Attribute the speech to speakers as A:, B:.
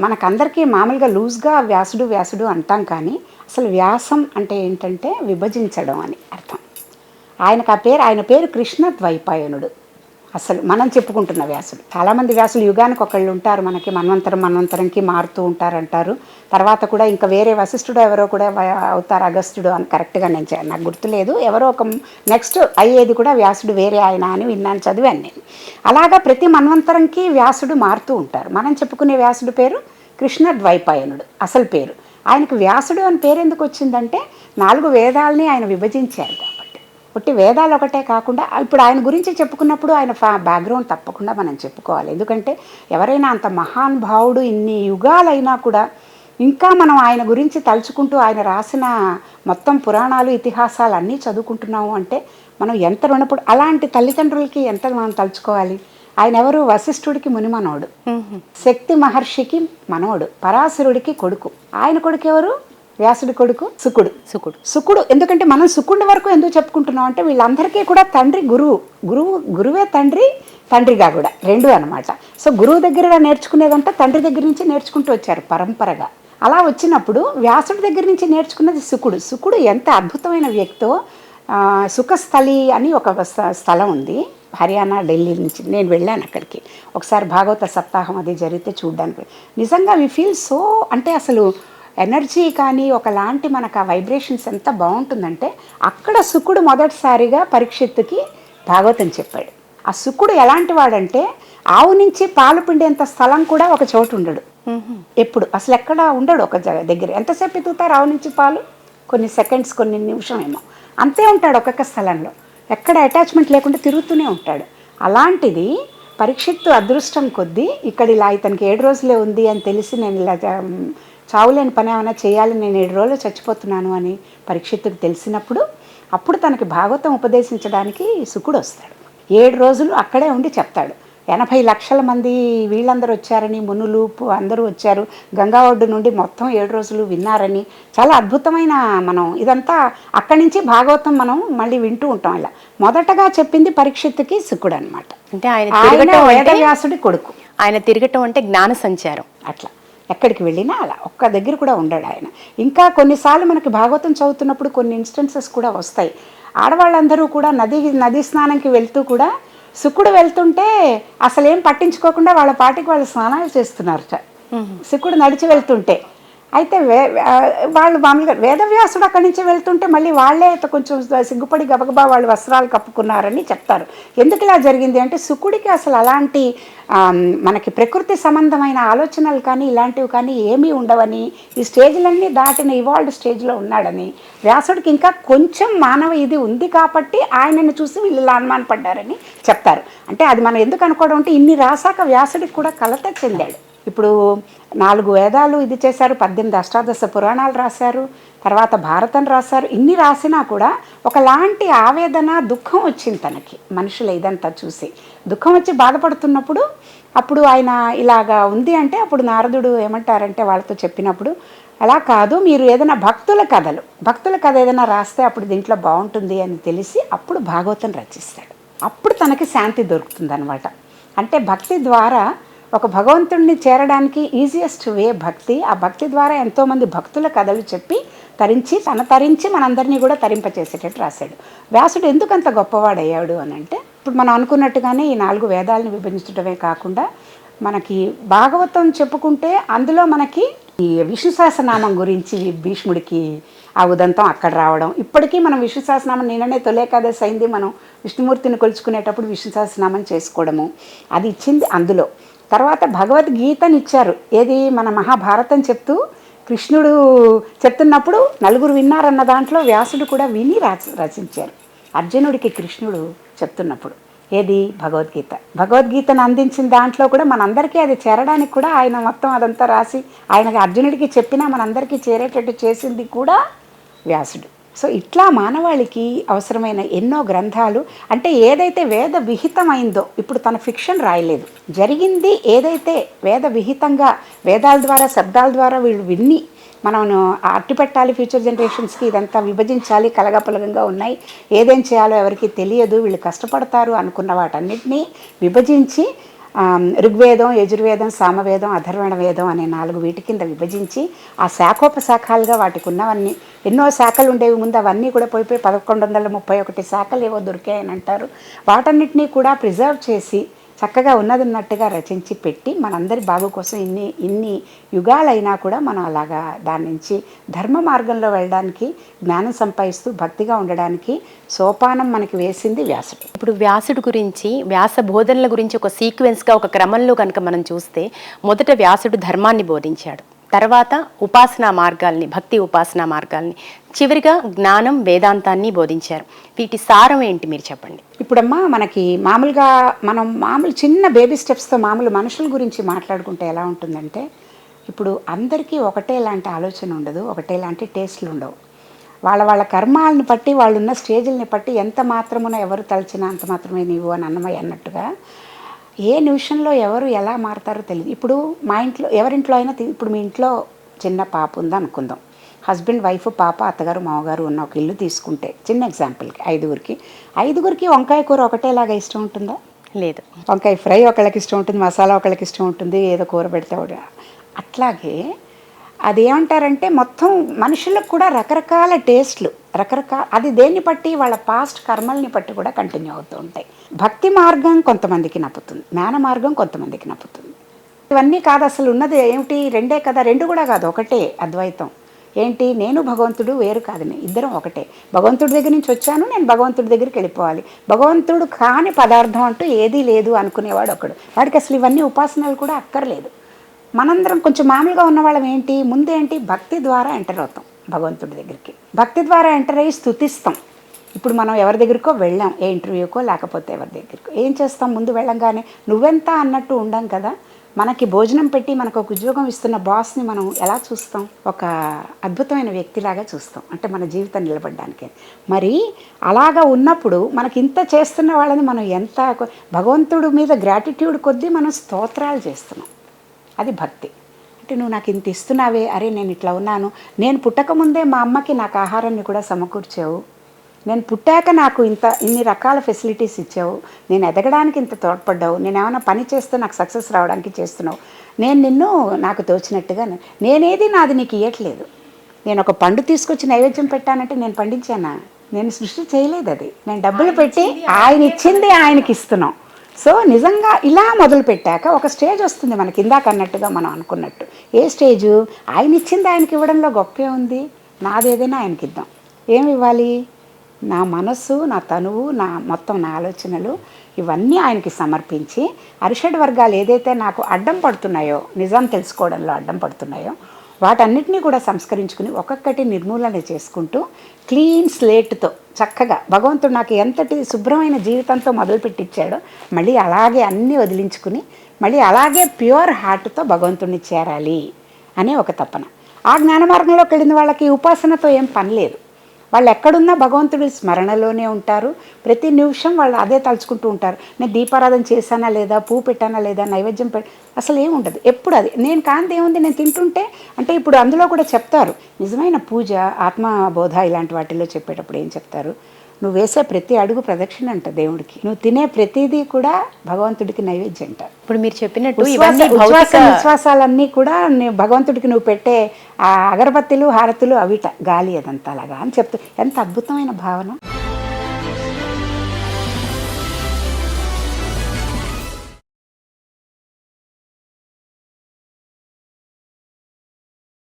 A: మనకందరికీ మామూలుగా లూజ్గా వ్యాసుడు వ్యాసుడు అంటాం, కానీ అసలు వ్యాసం అంటే ఏంటంటే విభజించడం అని అర్థం. ఆయన పేరు కృష్ణ ద్వైపాయనుడు. అసలు మనం చెప్పుకుంటున్న వ్యాసుడు. చాలామంది వ్యాసులు యుగానికి ఒకళ్ళు ఉంటారు, మనకి మన్వంతరంకి మారుతూ ఉంటారంటారు. తర్వాత కూడా ఇంకా వేరే వశిష్ఠుడు ఎవరో కూడా అవుతారు, అగస్త్యుడు అని కరెక్ట్గా నాకు గుర్తులేదు. ఎవరో ఒక నెక్స్ట్ అయ్యేది కూడా వ్యాసుడు వేరే ఆయన అని విన్నాను, చదివాను నేను. అలాగా ప్రతి మన్వంతరంకి వ్యాసుడు మారుతూ ఉంటారు. మనం చెప్పుకునే వ్యాసుడు పేరు కృష్ణ ద్వైపాయనుడు అసలు పేరు. ఆయనకు వ్యాసుడు అని పేరు ఎందుకు వచ్చిందంటే 4 వేదాలని ఆయన విభజించారు కాబట్టి. ఒట్టి వేదాలు ఒకటే కాకుండా ఇప్పుడు ఆయన గురించి చెప్పుకున్నప్పుడు ఆయన బ్యాక్గ్రౌండ్ తప్పకుండా మనం చెప్పుకోవాలి. ఎందుకంటే ఎవరైనా అంత మహానుభావుడు ఇన్ని యుగాలైనా కూడా ఇంకా మనం ఆయన గురించి తలుచుకుంటూ ఆయన రాసిన మొత్తం పురాణాలు ఇతిహాసాలు అన్నీ చదువుకుంటున్నాము అంటే మనం ఎంత రుణపడు. అలాంటి తల్లిదండ్రులకి ఎంత మనం తలుచుకోవాలి. ఆయన ఎవరు? వశిష్ఠుడికి మునిమనోడు, శక్తి మహర్షికి మనవడు, పరాశరుడికి కొడుకు. ఆయన కొడుకు ఎవరు? వ్యాసుడి కొడుకు సుకుడు. ఎందుకంటే మనం సుకుడి వరకు ఎందుకు చెప్పుకుంటున్నాం అంటే వీళ్ళందరికీ కూడా తండ్రి గురువే తండ్రిగా కూడా రెండు అనమాట. సో గురువు దగ్గర నేర్చుకునేదంటే తండ్రి దగ్గర నుంచి నేర్చుకుంటూ వచ్చారు పరంపరగా. అలా వచ్చినప్పుడు వ్యాసుడి దగ్గర నుంచి నేర్చుకున్నది సుకుడు ఎంత అద్భుతమైన వ్యక్తో. సుఖస్థలి అని ఒక స్థలం ఉంది హర్యానా, ఢిల్లీ నుంచి నేను వెళ్ళాను అక్కడికి ఒకసారి. భాగవత సప్తాహం అది జరిగితే చూడ్డానికి నిజంగా వి ఫీల్ సో, అంటే అసలు ఎనర్జీ కానీ ఒకలాంటి మనకు ఆ వైబ్రేషన్స్ ఎంత బాగుంటుందంటే అక్కడ సుకుడు మొదటిసారిగా పరీక్షిత్తుకి భాగవతం చెప్పాడు. ఆ సుకుడు ఎలాంటి వాడంటే ఆవు నుంచి పాలు పిండేంత స్థలం కూడా ఒక చోటు ఉండడు ఎప్పుడు, అసలు ఎక్కడ ఉండడు ఒక దగ్గర. ఎంతసేపు ఎత్తుతారు ఆవు నుంచి పాలు? కొన్ని సెకండ్స్, కొన్ని నిమిషం ఏమో, అంతే ఉంటాడు ఒక్కొక్క స్థలంలో. ఎక్కడ అటాచ్మెంట్ లేకుండా తిరుగుతూనే ఉంటాడు. అలాంటిది పరీక్షిత్తు అదృష్టం కొద్దీ ఇక్కడ ఇలా ఇతనికి 7 రోజులే ఉంది అని తెలిసి నేను ఇలా చావులేని పని ఏమైనా చేయాలి, నేను 7 రోజులు చచ్చిపోతున్నాను అని పరీక్షిత్తుకు తెలిసినప్పుడు అప్పుడు తనకి భాగవతం ఉపదేశించడానికి సుకుడు వస్తాడు. 7 రోజులు అక్కడే ఉండి చెప్తాడు. 80 లక్షల మంది వీళ్ళందరూ వచ్చారని, మునులు అందరూ వచ్చారు గంగా ఒడ్డు నుండి, మొత్తం 7 రోజులు విన్నారని. చాలా అద్భుతమైన మనం ఇదంతా అక్కడి నుంచి భాగవతం మనం మళ్ళీ వింటూ ఉంటాం. ఇలా మొదటగా చెప్పింది పరీక్షిత్తుకి సుకుడు అనమాట.
B: అంటే ఆయన
A: వేదవ్యాసుడి కొడుకు.
B: ఆయన తిరగటం అంటే జ్ఞాన సంచారం.
A: అట్లా ఎక్కడికి వెళ్ళినా అలా ఒక్క దగ్గర కూడా ఉండడు ఆయన. ఇంకా కొన్నిసార్లు మనకి భాగవతం చదువుతున్నప్పుడు కొన్ని ఇన్స్టెన్సెస్ కూడా వస్తాయి. ఆడవాళ్ళందరూ కూడా నదీ స్నానంకి వెళ్తూ కూడా సుకుడు వెళ్తుంటే అసలేం పట్టించుకోకుండా వాళ్ళ పాటికి వాళ్ళు స్నానాలు చేస్తున్నారట సుకుడు నడిచి వెళ్తుంటే. అయితే వాళ్ళు మామూలుగా వేదవ్యాసుడు అక్కడి నుంచి వెళ్తుంటే మళ్ళీ వాళ్ళే కొంచెం సిగ్గుపడి గబగబా వాళ్ళు వస్త్రాలు కప్పుకున్నారని చెప్తారు. ఎందుకు ఇలా జరిగింది అంటే సుకుడికి అసలు అలాంటి మనకి ప్రకృతి సంబంధమైన ఆలోచనలు కానీ ఇలాంటివి కానీ ఏమీ ఉండవని, ఈ స్టేజ్లన్నీ దాటిన ఇవాల్వ్డ్ స్టేజ్లో ఉన్నాడని, వ్యాసుడికి ఇంకా కొంచెం మానవ ఇది ఉంది కాబట్టి ఆయనను చూసి వీళ్ళు ఇలా అనుమానపడ్డారని చెప్తారు. అంటే అది మనం ఎందుకు అనుకోవడం అంటే ఇన్ని రాసాక వ్యాసుడికి కూడా కలత చెందాడు. ఇప్పుడు 4 వేదాలు ఇది చేశారు, 18 అష్టాదశ పురాణాలు రాశారు, తర్వాత భారతం రాశారు. ఇన్ని రాసినా కూడా ఒకలాంటి ఆవేదన, దుఃఖం వచ్చింది తనకి. మనుషులు ఇదంతా చూసి దుఃఖం వచ్చి బాధపడుతున్నప్పుడు అప్పుడు ఆయన ఇలాగా ఉంది అంటే అప్పుడు నారదుడు ఏమంటారంటే వాళ్ళతో చెప్పినప్పుడు, అలా కాదు, మీరు ఏదైనా భక్తుల కథ ఏదైనా రాస్తే అప్పుడు దీంట్లో బాగుంటుంది అని తెలిసి అప్పుడు భాగవతం రచిస్తాడు. అప్పుడు తనకి శాంతి దొరుకుతుంది అనమాట. అంటే భక్తి ద్వారా ఒక భగవంతుడిని చేరడానికి ఈజియెస్ట్ వే భక్తి. ఆ భక్తి ద్వారా ఎంతోమంది భక్తుల కథలు చెప్పి తరించి మనందరినీ కూడా తరింపచేసేటట్టు రాశాడు. వ్యాసుడు ఎందుకు అంత గొప్పవాడయ్యాడు అని అంటే ఇప్పుడు మనం అనుకున్నట్టుగానే ఈ 4 వేదాలను విభజించడమే కాకుండా మనకి భాగవతం చెప్పుకుంటే అందులో మనకి ఈ విష్ణు సహస్రనామం గురించి భీష్ముడికి ఆ ఉదంతం అక్కడ రావడం. ఇప్పటికీ మనం విష్ణు సహస్రనామం నిన్ననే తొలేకాదశి అయింది, మనం విష్ణుమూర్తిని కొలుచుకునేటప్పుడు విష్ణు సహస్రనామం చేసుకోవడము అది ఇచ్చింది అందులో. తర్వాత భగవద్గీతని ఇచ్చారు. ఏది మన మహాభారతం చెప్తూ కృష్ణుడు చెప్తున్నప్పుడు 4 విన్నారన్న దాంట్లో వ్యాసుడు కూడా విని రచించారు. అర్జునుడికి కృష్ణుడు చెప్తున్నప్పుడు ఏది భగవద్గీతను అందించిన దాంట్లో కూడా మనందరికీ అది చేరడానికి కూడా ఆయన మొత్తం అదంతా రాసి ఆయన అర్జునుడికి చెప్పినా మనందరికీ చేరేటట్టు చేసింది కూడా వ్యాసుడు. సో ఇట్లా మానవాళికి అవసరమైన ఎన్నో గ్రంథాలు, అంటే ఏదైతే వేద విహితమైందో, ఇప్పుడు తన ఫిక్షన్ రాయలేదు, జరిగింది ఏదైతే వేద విహితంగా వేదాల ద్వారా శబ్దాల ద్వారా వీళ్ళు విన్ని మనం అట్టిపెట్టాలి ఫ్యూచర్ జనరేషన్స్కి, ఇదంతా విభజించాలి, కలగపలగంగా ఉన్నాయి, ఏదేం చేయాలో ఎవరికి తెలియదు, వీళ్ళు కష్టపడతారు అనుకున్న వాటన్నిటినీ విభజించి ఋగ్వేదం, యజుర్వేదం, సామవేదం, అథర్వణ వేదం అనే 4 వీటి కింద విభజించి ఆ శాఖోపశాఖలుగా వాటికి ఉన్నవన్నీ ఎన్నో శాఖలు ఉండేవి ముందు, అవన్నీ కూడా పోయి 1131 శాఖలు ఏవో దొరికాయని అంటారు. వాటన్నిటినీ కూడా ప్రిజర్వ్ చేసి చక్కగా ఉన్నదిన్నట్టుగా రచించి పెట్టి మనందరి బాగు కోసం ఇన్ని యుగాలైనా కూడా మనం అలాగా దాని నుంచి ధర్మ మార్గంలో వెళ్ళడానికి, జ్ఞానం సంపాదిస్తూ భక్తిగా ఉండడానికి సోపానం మనకి వేసింది వ్యాసుడు.
B: ఇప్పుడు వ్యాసుడు గురించి, వ్యాస బోధనల గురించి ఒక సీక్వెన్స్గా ఒక క్రమంలో కనుక మనం చూస్తే, మొదట వ్యాసుడు ధర్మాన్ని బోధించాడు, తర్వాత ఉపాసనా మార్గాల్ని, భక్తి ఉపాసనా మార్గాల్ని, చివరిగా జ్ఞానం, వేదాంతాన్ని బోధించారు. వీటి సారం ఏంటి మీరు చెప్పండి.
A: ఇప్పుడమ్మా మనకి మామూలుగా మనం చిన్న బేబీ స్టెప్స్తో మామూలు మనుషుల గురించి మాట్లాడుకుంటే ఎలా ఉంటుందంటే, ఇప్పుడు అందరికీ ఒకటే లాంటి ఆలోచన ఉండదు, ఒకటే లాంటి టేస్ట్లు ఉండవు. వాళ్ళ కర్మాలను బట్టి, వాళ్ళు ఉన్న స్టేజ్ని బట్టి ఎంత మాత్రమున ఎవరు తలచినా అంత మాత్రమే నీవు అని అన్నమయ్య అన్నట్టుగా ఏ నిమిషంలో ఎవరు ఎలా మారుతారో తెలియదు. ఇప్పుడు మా ఇంట్లో ఎవరింట్లో అయినా, ఇప్పుడు మీ ఇంట్లో చిన్న పాప ఉందా అనుకుందాం, హస్బెండ్, వైఫ్, పాప, అత్తగారు, మామగారు ఉన్న ఒక ఇల్లు తీసుకుంటే చిన్న ఎగ్జాంపుల్కి ఐదుగురికి వంకాయ కూర ఒకటేలాగా ఇష్టం ఉంటుందా?
B: లేదు.
A: వంకాయ ఫ్రై ఒకళ్ళకి ఇష్టం ఉంటుంది, మసాలా ఒకళ్ళకి ఇష్టం ఉంటుంది, ఏదో కూర పెడితే అట్లాగే అదేమంటారంటే మొత్తం మనుషులకు కూడా రకరకాల టేస్ట్లు, అది దేన్ని బట్టి, వాళ్ళ పాస్ట్ కర్మల్ని బట్టి కూడా కంటిన్యూ అవుతూ ఉంటాయి. భక్తి మార్గం కొంతమందికి నప్పుతుంది, జ్ఞాన మార్గం కొంతమందికి నప్పుతుంది. ఇవన్నీ కాదు, అసలు ఉన్నది ఏమిటి, రెండే కదా, రెండు కూడా కాదు, ఒకటే అద్వైతం. ఏంటి, నేను భగవంతుడు వేరు కాదు, ఇద్దరం ఒకటే. భగవంతుడి దగ్గర నుంచి వచ్చాను, నేను భగవంతుడి దగ్గరికి వెళ్ళిపోవాలి. భగవంతుడు కాని పదార్థం అంటూ ఏదీ లేదు అనుకునేవాడు ఒకడు. వాడికి అసలు ఇవన్నీ ఉపాసనలు కూడా అక్కర్లేదు. మనందరం కొంచెం మామూలుగా ఉన్నవాళ్ళం ముందేంటి భక్తి ద్వారా ఎంటర్ అవుతాం భగవంతుడి దగ్గరికి. భక్తి ద్వారా ఎంటర్ అయ్యి స్తుతిస్తాం. ఇప్పుడు మనం ఎవరి దగ్గరికో వెళ్ళాం, ఏ ఇంటర్వ్యూకో లేకపోతే ఎవరి దగ్గరికో, ఏం చేస్తాం, ముందు వెళ్ళంగానే నువ్వెంత అన్నట్టు ఉండం కదా. మనకి భోజనం పెట్టి మనకు ఒక ఉద్యోగం ఇస్తున్న బాస్ని మనం ఎలా చూస్తాం, ఒక అద్భుతమైన వ్యక్తిలాగా చూస్తాం, అంటే మన జీవితం నిలబడడానికి. మరి అలాగా ఉన్నప్పుడు మనకి ఇంత చేస్తున్న వాళ్ళని మనం ఎంత భగవంతుడి మీద గ్రాటిట్యూడ్ కొద్దీ మనం స్తోత్రాలు చేస్తున్నాం. అది భక్తి. అంటే నువ్వు నాకు ఇంత ఇస్తున్నావే, అరే నేను ఇట్లా ఉన్నాను, నేను పుట్టకముందే మా అమ్మకి నాకు ఆహారాన్ని కూడా సమకూర్చావు, నేను పుట్టాక నాకు ఇన్ని రకాల ఫెసిలిటీస్ ఇచ్చావు, నేను ఎదగడానికి ఇంత తోడ్పడ్డావు, నేను ఏమైనా పని చేస్తే నాకు సక్సెస్ రావడానికి చేస్తున్నావు, నేను నిన్ను నాకు తోచినట్టుగా, నేనేది నాది నీకు ఇవ్వట్లేదు. నేను ఒక పండు తీసుకొచ్చి నైవేద్యం పెట్టానంటే నేను పండించానా? నేను సృష్టి చేయలేదు, అది నేను డబ్బులు పెట్టి ఆయన ఇచ్చింది ఆయనకి ఇస్తున్నాం. సో నిజంగా ఇలా మొదలు పెట్టాక ఒక స్టేజ్ వస్తుంది మనకి, ఇందాక అన్నట్టుగా మనం అనుకున్నట్టు. ఏ స్టేజు? ఆయన ఇచ్చింది ఆయనకి ఇవ్వడంలో గొప్పే ఉంది. నాదేదైనా ఆయనకి ఇద్దాం. ఏమి ఇవ్వాలి? నా మనస్సు, నా తనువు, మొత్తం నా ఆలోచనలు ఇవన్నీ ఆయనకి సమర్పించి, అరిషడ్ వర్గాలు ఏదైతే నాకు అడ్డం పడుతున్నాయో, నిజం తెలుసుకోవడంలో అడ్డం పడుతున్నాయో, వాటన్నిటినీ కూడా సంస్కరించుకుని ఒక్కొక్కటి నిర్మూలన చేసుకుంటూ క్లీన్ స్లేట్తో చక్కగా భగవంతుడు నాకు ఎంతటి శుభ్రమైన జీవితంతో మొదలుపెట్టించాడో మళ్ళీ అలాగే అన్నీ వదిలించుకుని మళ్ళీ అలాగే ప్యూర్ హార్ట్తో భగవంతుడిని చేరాలి అనే ఒక తపన. ఆ జ్ఞాన మార్గంలోకి వెళ్ళిన వాళ్ళకి ఉపాసనతో ఏం పని లేదు. వాళ్ళు ఎక్కడున్నా భగవంతుడి స్మరణలోనే ఉంటారు. ప్రతి నిమిషం వాళ్ళు అదే తలుచుకుంటూ ఉంటారు. నేను దీపారాధన చేశానా లేదా, పువ్వు పెట్టానా లేదా, నైవేద్యం అసలు ఏముండదు. ఎప్పుడు అది నేను కాంతి ఏముంది, నేను తింటుంటే. అంటే ఇప్పుడు అందులో కూడా చెప్తారు, నిజమైన పూజ, ఆత్మబోధ ఇలాంటి వాటిల్లో చెప్పేటప్పుడు ఏం చెప్తారు, నువ్వు వేసే ప్రతి అడుగు ప్రదక్షిణ అంట దేవుడికి, నువ్వు తినే ప్రతిదీ కూడా భగవంతుడికి నైవేద్యం అంట.
B: ఇప్పుడు మీరు చెప్పినట్టు
A: విశ్వాసాలన్నీ కూడా భగవంతుడికి నువ్వు పెట్టే ఆ అగరబత్తులు, హారతులు అవిట, గాలి అదంతా అలాగా అని చెప్తూ, ఎంత అద్భుతమైన భావన.